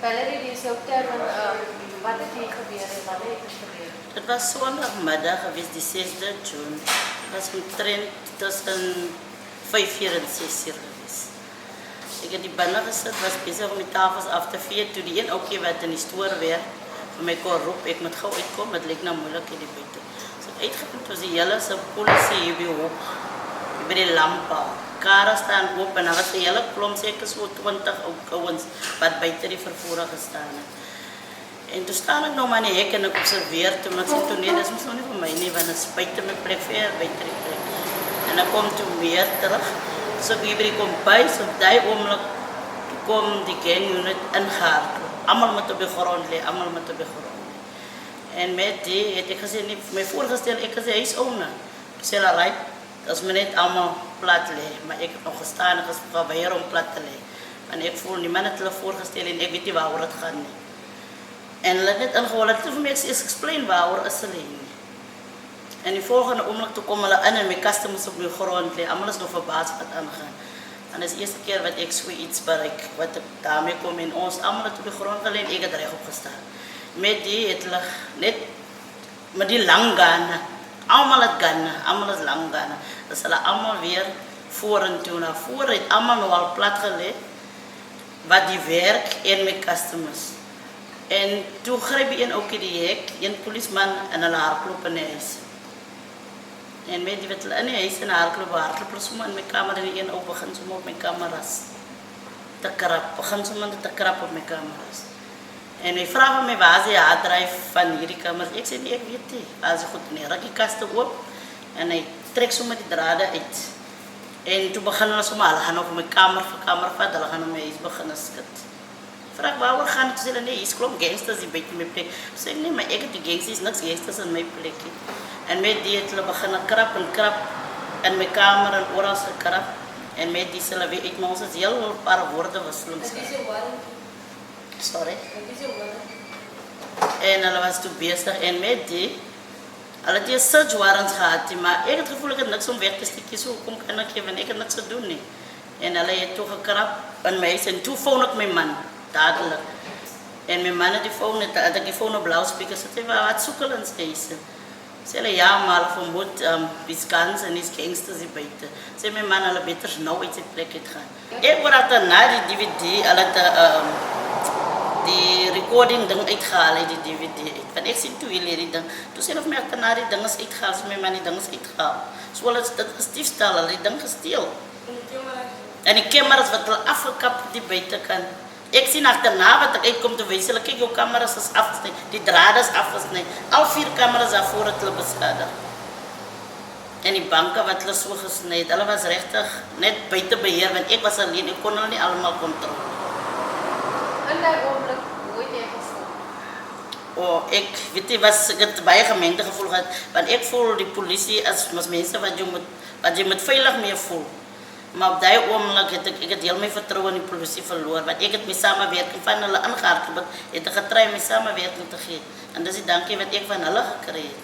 Valerie, die is ook termen, wat het hier gebeur en wat het er gebeur? Het was zondagmiddag geweest, die 6e June. Het was omtrent tussen 5 uur en 6 uur geweest. Ik heb die binnen gezet, was bezig om die tafels af te vegen. Toen die een ook wat in die stoor werd, voor mij kon roep, ik moet gauw uitkomen, het leek nou moeilijk in die buiten. Dus ik uitgekomen, was die hele politie hier bij hoog, bij die lampen. Karen staan op en dan was die hele klomp, zeker zo 20 ouwens, wat buiten die vervoer gestaan heeft. En toen sta ik nog maar in die hek en ik observeer toen, want ik zei, nee, dat is nog niet voor mij, nee, want het is buiten mijn plek, ver buiten die plek. En dan komt toen weer terug. Dus ik kom bij, so op die ogenblik kom die gangunit ingehaald. Allemaal met op de grond liggen, allemaal met op de grond. En met die heb ik gezegd, mij voorgesteld, ik zei, hij is owner. Ik zei, alright, dat is me niet allemaal plat liggen. Maar ik heb nog gestaan en geprobeerd om plat te liggen. Want ik voel die man het voorgesteld en ik weet niet waar het gaat. Nie. En let net ingehouden, het voor mij is explain waar is het liggen. En die volgende ogenblik toen komen hulle in en mijn kasten moest op mijn grond liggen. Allemaal is nog verbaasd wat aangaan. En dat is de eerste keer wat ik zoiets bereik, wat ik daarmee kom in ons allemaal op de grond gelegen en ik heb er recht op gestaan. Met die het lag net met die lang gaan, allemaal het gaan, allemaal het lang gaan. Dat is allemaal weer voor en toe naar voren, het allemaal nog al plat gelegd, wat die werk en mijn customers. En toen greep je ook in die hek, een policeman en een haarklop in huis. En met die wat in die huis en haarklop zo in mijn kamer en die een ook begin zo op mijn camera's te krap, begin zo te krap op mijn camera's. En hij vraagt me waar ze hardrive van hierdie camera's. Ik zei nee, ik weet niet. Als hij goed neer, raak die kasten op en hij trekt zo met die draden uit. En toen beginnen we zo maar, hulle gaan op mijn kamer vat, hulle gaan op mijn huis beginnen skit. Vraag waar gaan het? Ze zeggen nee, is klomp gangsters die buiten mijn plek. Ik zeg nee, maar ik heb die gangsters, niks gangsters in mijn plek. En met die het hulle beginnen krap in mijn kamer en oral krap. En met die zullen we uit ons heel paar woorden wisselen. Sorry. En hulle was toen bezig en met die, hulle het die search warrants gehad, maar ik heb het gevoel dat ik niks om weg te steken, zo kom kan ik geven, ik heb niks te doen nie. En hulle het toe gekrap in my huis en toe phone ik mijn man, dadelijk. En mijn man het die phone, had ik die phone op loudspeaker, so zei, wat zoek hulle in sy huis? Ze zei, ja, maar vermoed, die scans en die gangsters die buiten. Ze zei, mijn man, hulle beter nou uit die plek het gaan. Ik word altijd na die DVD, hulle die recording ding uitgehaal uit die DVD uit. Want ik zie toen jullie die ding. Toen zei of mij achterna die ding is uitgehaald, so mijn man die ding is uitgehaald. Zoals dat is diefstal, hulle die ding gesteel. En die cameras wat hulle afgekapt die buitenkant. Ik zie achterna wat ik uitkom te wijzen, kijk, jouw camera's is afgesneden, die draden is afgesneden. Al 4 camera's daarvoor het hulle beschadigd. En die banken wat hulle so gesneden, hulle was rechtig net buiten beheer, want ik was alleen, ik kon hulle niet allemaal controleren. In die ogenblik, hoe het jy gevoel? Oh, ik weet niet, ik het baie gemengde gevoel gehad, want ik voel die politie als mensen wat je moet veilig mee voel. Maar op die ogenblik het ik het heel mijn vertrouwen in die politie verloren, want ik het mijn samenwerking van hulle aangehaald, het getry mijn samenwerking te geven. En dus ik dank je wat ik van hulle gekregen.